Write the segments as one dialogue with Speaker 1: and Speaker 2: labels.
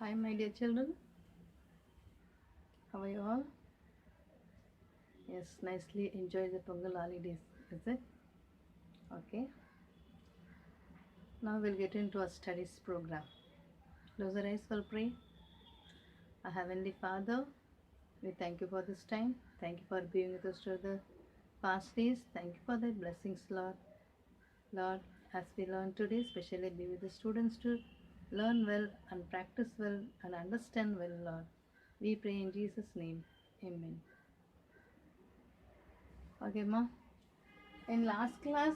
Speaker 1: Hi, my dear children. How are you all? Yes, nicely enjoy the Pongal holidays, is it? Okay. Now we'll get into our studies program. Close your eyes for prayer. Our Heavenly Father, we thank you for this time. Thank you for being with us through the past days. Thank you for the blessings, Lord. Lord, as we learn today, especially be with the students to learn well and practice well and understand well, Lord. We pray in Jesus' name. Amen. Okay, Ma. In last class,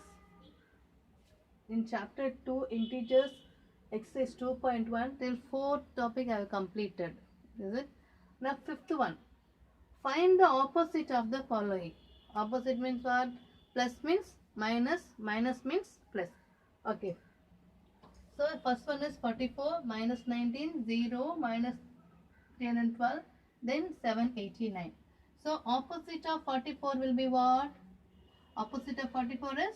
Speaker 1: in chapter 2, integers, exercise 2.1 till 4th topic I have completed. Is it? Now, fifth one. Find the opposite of the following. Opposite means what? Plus means minus, minus means plus. Okay. So, first one is 44 minus 19, 0 minus 312, then 789. So, opposite of 44 will be what? Opposite of 44 is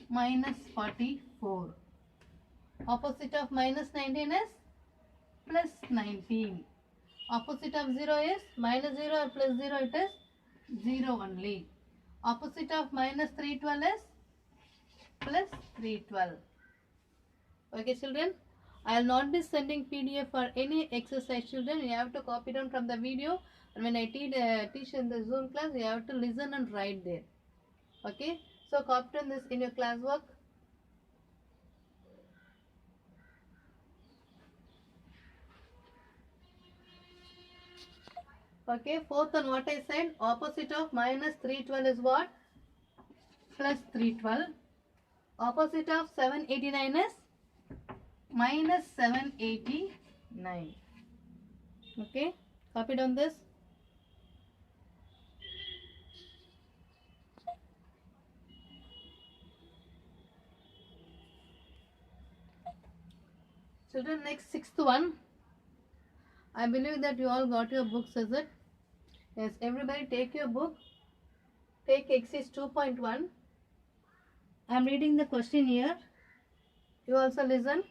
Speaker 1: minus 44. Opposite of minus 19 is plus 19. Opposite of 0 is minus 0 or plus 0, it is 0 only. Opposite of minus 312 is plus 312. Okay, children. I will not be sending PDF for any exercise, children. You have to copy down from the video. And when I teach in the Zoom class, you have to listen and write there. Okay. So, copy down this in your classwork. Okay, fourth one, what I said, opposite of minus 312 is what? Plus 312. Opposite of 789 is minus 789. Okay, copy down this. Children, next sixth one. I believe that you all got your books, is it? Yes, everybody take your book. Take exercise 2.1. I am reading the question here. You also listen.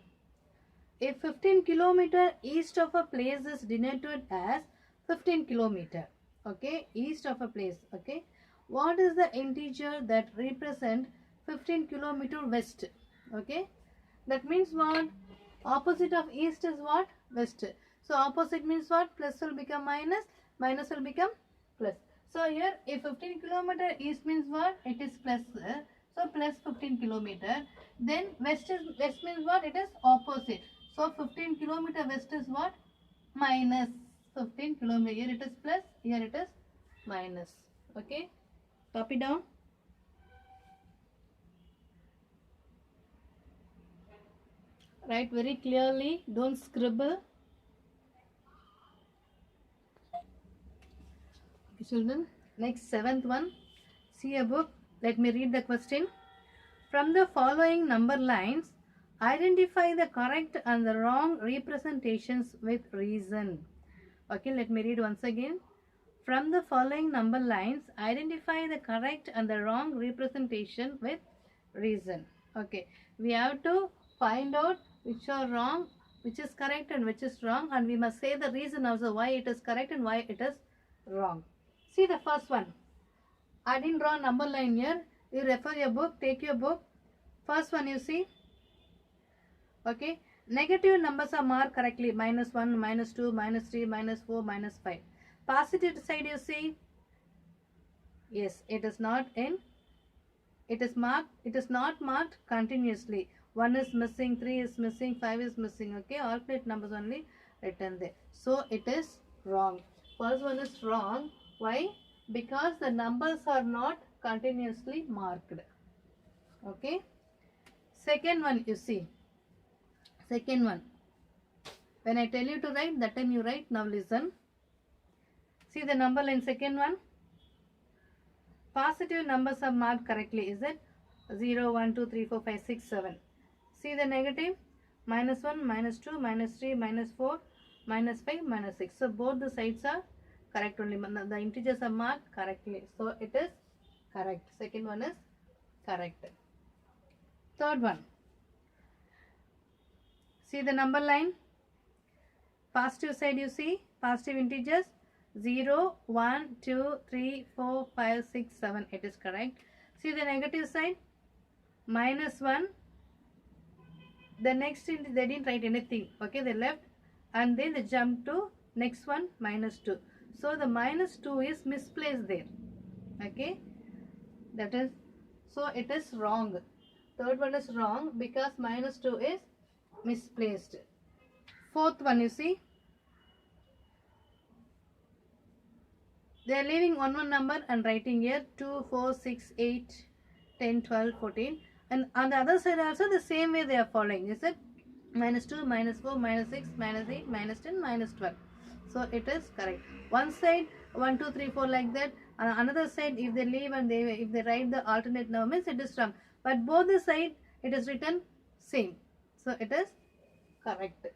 Speaker 1: A 15 kilometer east of a place is denoted as 15 kilometer. Okay, east of a place. Okay, what is the integer that represent 15 kilometer west? Okay, that means what? Opposite of east is what? West. So opposite means what? Plus will become minus, minus will become plus. So here a 15 kilometer east means what? It is plus. So plus 15 kilometer. Then west means what? It is opposite. So 15 kilometer west is what? Minus 15 kilometer. Here it is plus, here it is minus. Okay. Copy down. Write very clearly. Don't scribble. Okay, children. Next, seventh one. See a book. Let me read the question. From the following number lines, identify the correct and the wrong representations with reason. Okay, let me read once again. From the following number lines, identify the correct and the wrong representation with reason. Okay, we have to find out which are wrong, which is correct and which is wrong, and we must say the reason also why it is correct and why it is wrong. See the first one. I didn't draw a number line here. You refer your book, take your book. First one you see. Okay. Negative numbers are marked correctly. Minus 1, minus 2, minus 3, minus 4, minus 5. Positive side you see. Yes, it is not in. It is marked. It is not marked continuously. 1 is missing, 3 is missing, 5 is missing. Okay. Alternate numbers only written there. So it is wrong. First one is wrong. Why? Because the numbers are not continuously marked. Okay. Second one you see. Second one. When I tell you to write, that time you write. Now listen. See the number line, second one. Positive numbers are marked correctly. Is it? 0, 1, 2, 3, 4, 5, 6, 7. See the negative. Minus 1, minus 2, minus 3, minus 4, minus 5, minus 6. So both the sides are correct only. The integers are marked correctly. So it is correct. Second one is correct. Third one. See the number line. Positive side you see, positive integers 0, 1, 2, 3, 4, 5, 6, 7. It is correct. See the negative side, minus 1. The next they didn't write anything. Okay, they left and then they jumped to next one, minus 2. So the minus 2 is misplaced there. Okay, that is, so it is wrong. Third one is wrong because minus 2 is misplaced. Fourth one, you see, they are leaving one number and writing here 2, 4, 6, 8, 10, 12, 14. And on the other side also the same way they are following. Is it minus 2, minus 4, minus 6, minus 8, minus 10, minus 12. So it is correct. One side 1, 2, 3, 4 like that. Another side if they leave and if they write the alternate number means it is wrong. But both the side it is written same. So it is correct.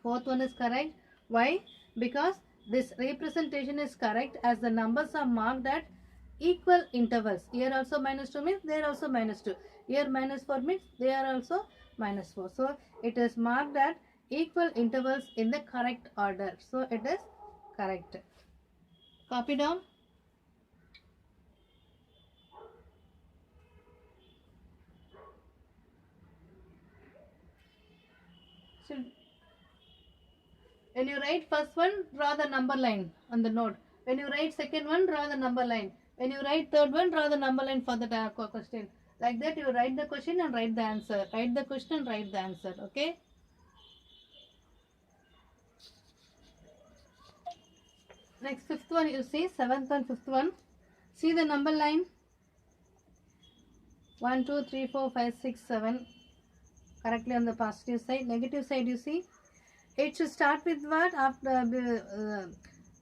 Speaker 1: Fourth one is correct. Why? Because this representation is correct as the numbers are marked at equal intervals. Here also minus 2 means there also minus 2. Here minus 4 means they are also minus 4. So it is marked at equal intervals in the correct order. So it is correct. Copy down. So when you write first one, draw the number line on the note. When you write second one, draw the number line. When you write third one, draw the number line for the question. Like that you write the question and write the answer. Write the question and write the answer. Okay. Next fifth one you see, seventh and fifth one. See the number line. 1, 2, 3, 4, 5, 6, 7. Correctly on the positive side. Negative side you see. It should start with what? After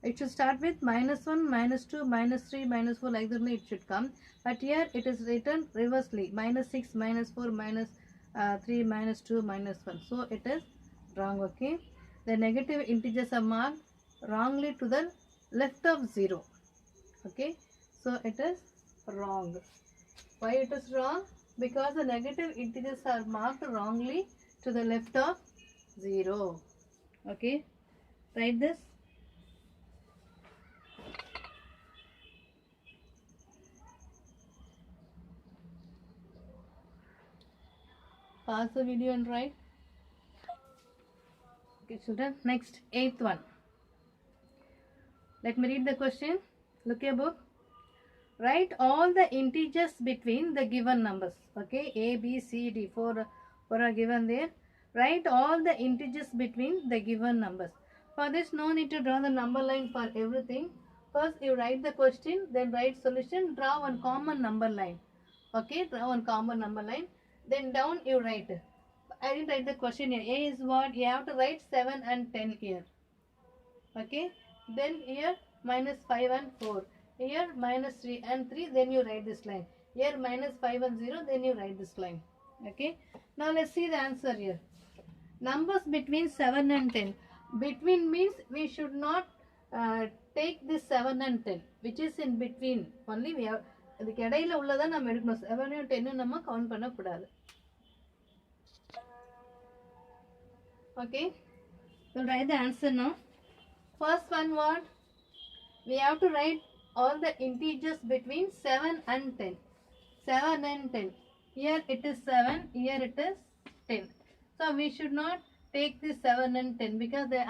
Speaker 1: it should start with minus 1, minus 2, minus 3, minus 4 like that it should come. But here it is written reversely. Minus 6, minus 4, minus 3, minus 2, minus 1. So it is wrong. Okay. The negative integers are marked wrongly to the left of 0. Okay. So it is wrong. Why it is wrong? Because the negative integers are marked wrongly to the left of 0. Okay. Write this. Pause the video and write. Okay, children. Next, eighth one. Let me read the question. Look your book. Write all the integers between the given numbers. Okay, A, B, C, D. Four are given there. Write all the integers between the given numbers. For this, no need to draw the number line for everything. First, you write the question, then write solution. Draw one common number line. Okay, draw one common number line. Then down you write. I didn't write the question here. A is what? You have to write 7 and 10 here. Okay. Then here minus 5 and 4. Here minus 3 and 3. Then you write this line. Here minus 5 and 0. Then you write this line. Okay. Now let's see the answer here. Numbers between 7 and 10. Between means we should not take this 7 and 10. Which is in between. Only we have. இதுக்கு இடையில உள்ளதா நம்ம எடுக்கணும். 7 and 10 நம்ம count பண்ண கூடாது. Okay. We'll write the answer now. First one what? We have to write all the integers between 7 and 10. 7 and 10. Here it is 7. Here it is 10. So we should not take this 7 and 10 because they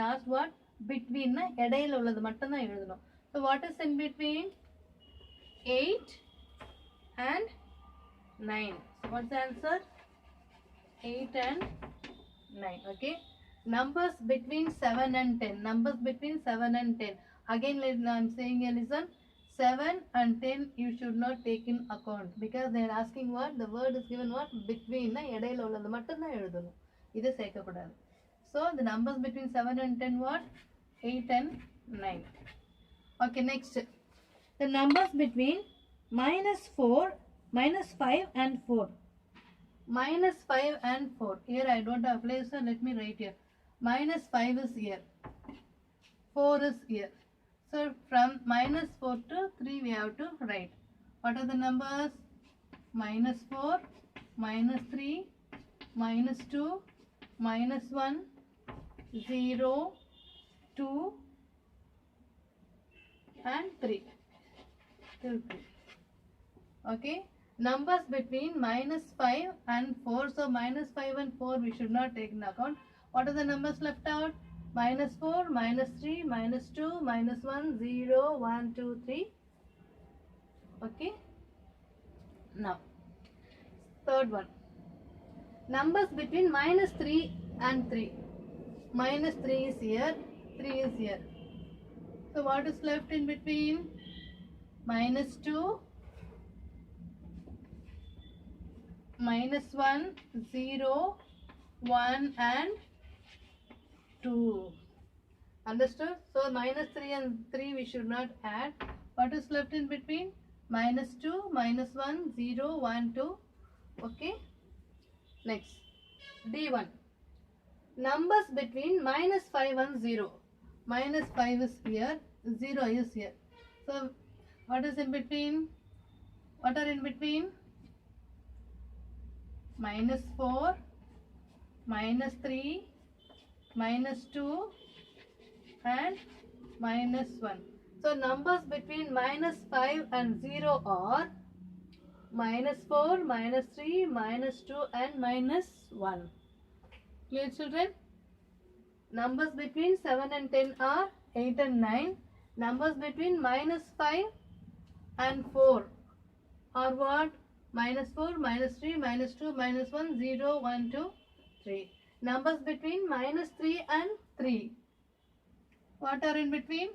Speaker 1: asked what? Between na இடையில உள்ளது மட்டும் தான் எழுதணும். So what is in between? 8 and 9. So what's the answer? 8 and 9. Okay. Numbers between 7 and 10. Numbers between 7 and 10. Again, I'm saying here, listen. 7 and 10 you should not take in account because they are asking what? The word is given what? Between. இடையில உள்ளது மட்டும் தான் எழுதணும். இது சேர்க்கக்கூடாது. So the numbers between 7 and 10 what? 8 and 9. Okay, next. The numbers between minus 4, minus 5 and 4. Minus 5 and 4. Here I don't have place, so let me write here. Minus 5 is here. 4 is here. So from minus 4 to 3 we have to write. What are the numbers? Minus 4, minus 3, minus 2, minus 1, 0, 2 and 3 till 3. Okay, numbers between -5 and 4. So -5 and 4 we should not take in account. What are the numbers left out? -4, -3, -2, -1, 0, 1, 2, 3. Okay, now third one, numbers between -3 and 3. -3 is here, 3 is here. So what is left in between? -2, -1, 0, 1 and 2. Understood? So -3 and 3 we should not add. What is left in between? -2, -1, 0, 1, 2. Okay. Next, D1. Numbers between -5 and 0. -5 is here, 0 is here. So what is in between? What are in between? -4, -3, -2 and -1. So numbers between -5 and 0 are -4, -3, -2 and -1. Clear, children? Numbers between 7 and 10 are 8 and 9. Numbers between -5 and 4 are what? -4, -3, -2, -1, 0, 1, 2, 3. Numbers between -3 and 3. What are in between?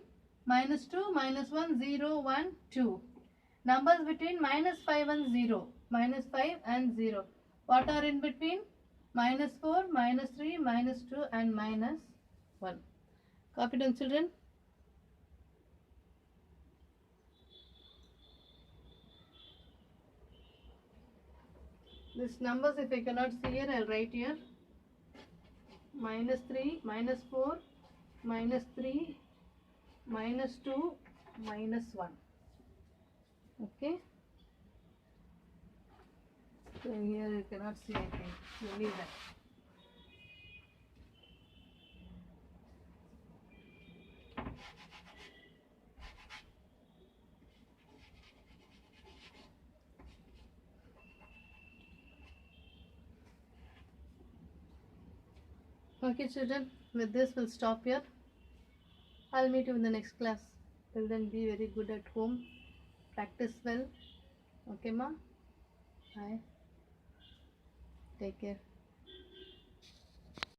Speaker 1: -2, -1, 0, 1, 2. Numbers between -5 and 0. -5 and 0. What are in between? -4, -3, -2 and -1. Copy down, children. These numbers, if I cannot see here, I'll write here. -3, -4, -3, -2, -1. Okay. So here you cannot see, I think. You leave that. Okay, children, with this we'll stop here. I'll meet you in the next class. Till then, be very good at home. Practice well. Okay, ma? Bye. Take care.